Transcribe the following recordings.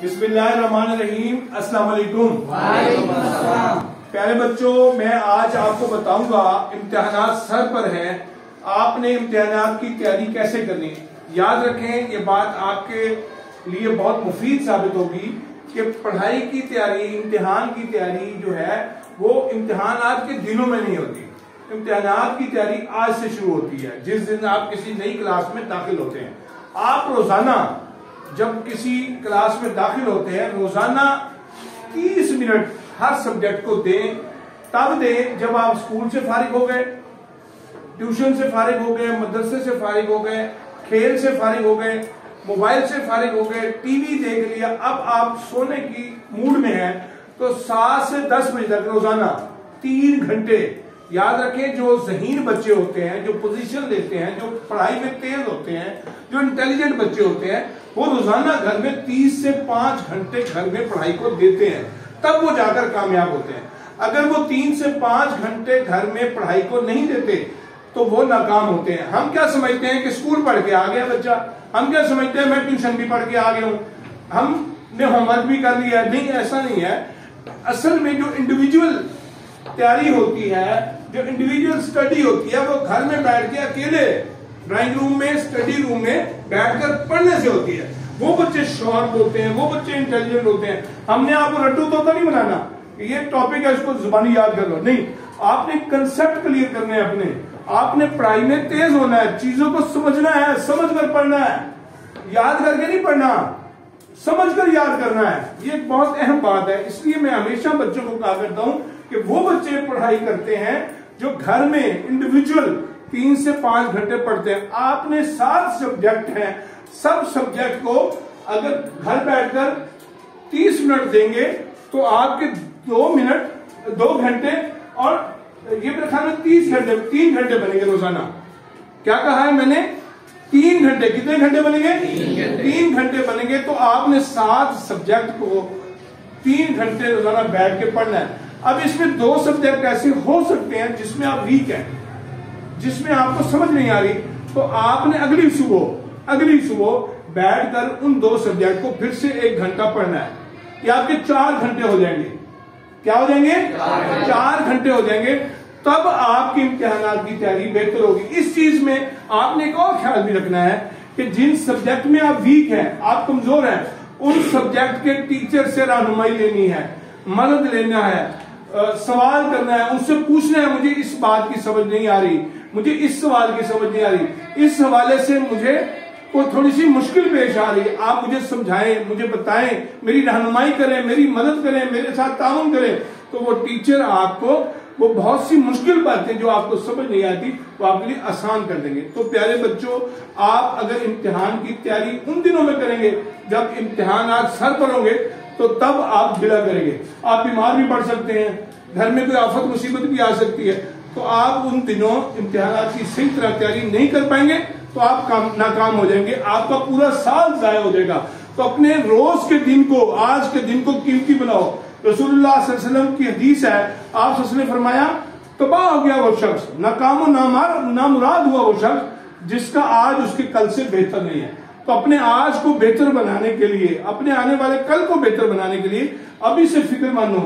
बिस्मिल्लाहिर्रहमानिर्रहीम। अस्सलाम वालेकुम। प्यारे बच्चों, मैं आज आपको बताऊंगा इम्तिहानात सर पर हैं, आपने इम्तिहानात की तैयारी कैसे करनी। याद रखें, ये बात आपके लिए बहुत मुफीद साबित होगी कि पढ़ाई की तैयारी, इम्तिहान की तैयारी जो है वो इम्तिहानात के दिनों में नहीं होती। इम्तिहानात की तैयारी आज से शुरू होती है। जिस दिन आप किसी नई क्लास में दाखिल होते हैं, आप रोजाना जब किसी क्लास में दाखिल होते हैं, रोजाना 30 मिनट हर सब्जेक्ट को दें। तब दें जब आप स्कूल से फारिग हो गए, ट्यूशन से फारिग हो गए, मदरसे से फारिग हो गए, खेल से फारिग हो गए, मोबाइल से फारिग हो गए, टीवी देख लिया, अब आप सोने की मूड में हैं, तो 7 से 10 बजे तक रोजाना 3 घंटे। याद रखें, जो ज़हीन बच्चे होते हैं, जो पोजीशन लेते हैं, जो पढ़ाई में तेज होते हैं, जो इंटेलिजेंट बच्चे होते हैं, वो रोजाना घर में 30 से 5 घंटे घर में पढ़ाई को देते हैं, तब वो जाकर कामयाब होते हैं। अगर वो 3 से 5 घंटे घर में पढ़ाई को नहीं देते तो वो नाकाम होते हैं। हम क्या समझते हैं कि स्कूल पढ़ के आ गया बच्चा, हम क्या समझते हैं मैं ट्यूशन भी पढ़ के आ गया हूं, हमने होमवर्क भी कर लिया। नहीं, ऐसा नहीं है। असल में जो इंडिविजुअल तैयारी होती है, जो इंडिविजुअल स्टडी होती है, वो घर में बैठ के अकेले ड्राइंग रूम में, स्टडी रूम में बैठकर पढ़ने से होती है। वो बच्चे शार्प होते हैं, वो बच्चे इंटेलिजेंट होते हैं। हमने आपको रट्टू तोता नहीं बनाना, ये टॉपिक है इसको जुबानी याद कर लो, नहीं। आपने कंसेप्ट क्लियर करने हैं अपने, आपने पढ़ाई में तेज होना है, चीजों को समझना है, समझ कर पढ़ना है, याद करके नहीं पढ़ना, समझ कर याद करना है। ये एक बहुत अहम बात है। इसलिए मैं हमेशा बच्चों को कहा करता हूं कि वो बच्चे पढ़ाई करते हैं जो घर में इंडिविजुअल 3 से 5 घंटे पढ़ते हैं। आपने 7 सब्जेक्ट हैं, सब सब्जेक्ट को अगर घर बैठकर 30 मिनट देंगे तो आपके 2 घंटे और ये मेरे ख्याल में 30 घंटे, 3 घंटे बनेंगे रोजाना। क्या कहा है मैंने? 3 घंटे। कितने घंटे बनेंगे? 3 घंटे बनेंगे। तो आपने 7 सब्जेक्ट को 3 घंटे रोजाना बैठ के पढ़ना है। अब इसमें 2 सब्जेक्ट ऐसे हो सकते हैं जिसमें आप वीक हैं, जिसमें आपको समझ नहीं आ रही, तो आपने अगली सुबह बैठकर उन 2 सब्जेक्ट को फिर से 1 घंटा पढ़ना है। ये आपके 4 घंटे हो जाएंगे। क्या हो जाएंगे? 4 घंटे हो जाएंगे। तब आपकी इम्तिहानात की तैयारी बेहतर होगी। इस चीज में आपने एक और ख्याल भी रखना है कि जिन सब्जेक्ट में आप वीक हैं, आप कमजोर हैं, उन सब्जेक्ट के टीचर से रहनुमाई लेनी है, मदद लेना है, सवाल करना है, उनसे पूछना है, मुझे इस बात की समझ नहीं आ रही, मुझे इस सवाल की समझ नहीं आ रही, इस हवाले से मुझे कोई थोड़ी सी मुश्किल पेश आ रही है, आप मुझे समझाएं, मुझे बताएं, मेरी रहनुमाई करें, मेरी मदद करें, मेरे साथ ताउन करें। तो वो टीचर आपको वो बहुत सी मुश्किल बातें जो आपको समझ नहीं आती वो आपके लिए आसान कर देंगे। तो प्यारे बच्चों, आप अगर इम्तिहान की तैयारी उन दिनों में करेंगे जब इम्तिहान आज सर पर होंगे, तो तब आप गिला करेंगे। आप बीमार भी पड़ सकते हैं, घर में कोई आफत मुसीबत भी आ सकती है, तो आप उन दिनों इम्तिहानात की सही तरह तैयारी नहीं कर पाएंगे, तो आप नाकाम हो जाएंगे, आपका पूरा साल जाया हो जाएगा। तो अपने रोज के दिन को, आज के दिन को कीमती बनाओ। रसूलुल्लाह सल्लल्लाहु अलैहि वसल्लम की हदीस है, आप सल्लल्लाहु अलैहि वसल्लम ने फरमाया, तबाह हो गया वो शख्स, नाकाम नामुराद हुआ वो शख्स जिसका आज उसके कल से बेहतर नहीं है। तो अपने आज को बेहतर बनाने के लिए, अपने आने वाले कल को बेहतर बनाने के लिए अभी से फिक्रमंद हो,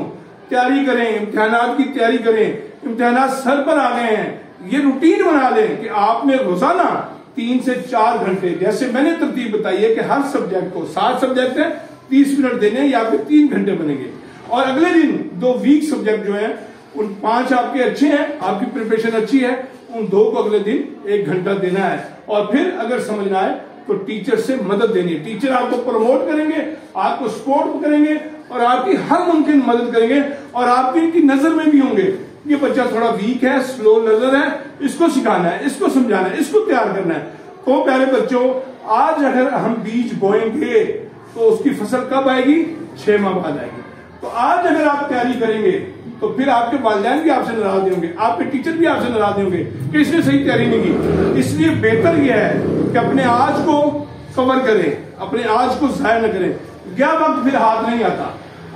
तैयारी करें, इम्तिहानात की तैयारी करें। इम्तिहानात सर पर आ गए हैं, ये रूटीन बना लें कि आपने रोजाना 3 से 4 घंटे, जैसे मैंने तरतीब बताई है कि हर सब्जेक्ट को 7 सब्जेक्ट है, 30 मिनट देने या फिर 3 घंटे बनेंगे। और अगले दिन 2 वीक सब्जेक्ट जो है, उन 5 आपके अच्छे हैं, आपकी प्रिपरेशन अच्छी है, उन 2 को अगले दिन 1 घंटा देना है। और फिर अगर समझ ना आए तो टीचर से मदद देनी है। टीचर आपको प्रमोट करेंगे, आपको सपोर्ट करेंगे और आपकी हर मुमकिन मदद करेंगे, और आपकी इनकी नजर में भी होंगे ये बच्चा थोड़ा वीक है, स्लो लर्नर है, इसको सिखाना है, इसको समझाना है, इसको तैयार करना है। तो प्यारे बच्चों, आज अगर हम बीज बोएंगे तो उसकी फसल कब आएगी? 6 माह बाद आएगी। तो आज अगर आप तैयारी करेंगे तो फिर आपके वालिदैन भी आपसे नाराज नहीं होंगे, आपके टीचर भी आपसे नाराज नहीं होंगे कि इसने सही तैयारी नहीं की। इसलिए बेहतर यह है कि अपने आज को कवर करें, अपने आज को जाया न करें। क्या वक्त फिर हाथ नहीं आता।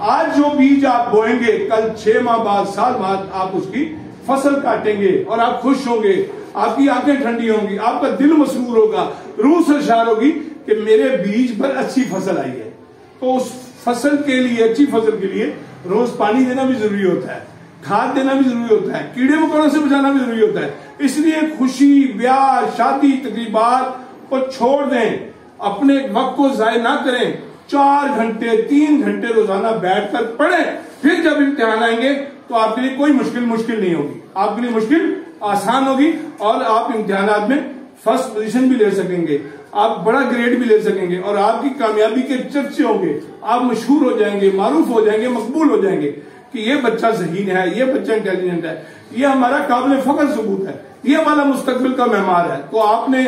आज जो बीज आप बोएंगे, कल 6 माह बाद, साल बाद आप उसकी फसल काटेंगे और आप खुश होंगे, आपकी आंखें ठंडी होंगी, आपका दिल मसरूर होगा, रूह सरशार होगी कि मेरे बीज पर अच्छी फसल आई है। तो उस फसल के लिए, अच्छी फसल के लिए रोज पानी देना भी जरूरी होता है, खाद देना भी जरूरी होता है, कीड़े मकोड़ों से बचाना भी जरूरी होता है। इसलिए खुशी, ब्याह, शादी, तकरीबात को छोड़ दें, अपने वक्त को जाया ना करें। 4 घंटे 3 घंटे रोजाना बैठकर पढ़ें, फिर जब इम्तिहान आएंगे तो आपके लिए कोई मुश्किल नहीं होगी, आपके लिए मुश्किल आसान होगी और आप इम्तिहानात में फर्स्ट पोजीशन भी ले सकेंगे, आप बड़ा ग्रेड भी ले सकेंगे और आपकी कामयाबी के चर्चे होंगे, आप मशहूर हो जाएंगे, मारूफ हो जाएंगे, मकबूल हो जाएंगे कि ये बच्चा ज़हीन है, ये बच्चा इंटेलिजेंट है, ये हमारा काबिल फख्र सबूत है, ये हमारा मुस्तकबिल का मेहमान है। तो आपने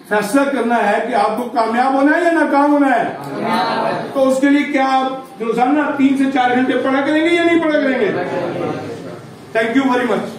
फैसला करना है कि आपको कामयाब होना है या नाकाम होना है। तो उसके लिए क्या आप रोजाना 3 से 4 घंटे पढ़ा करेंगे या नहीं पढ़ा करेंगे? Thank you very much.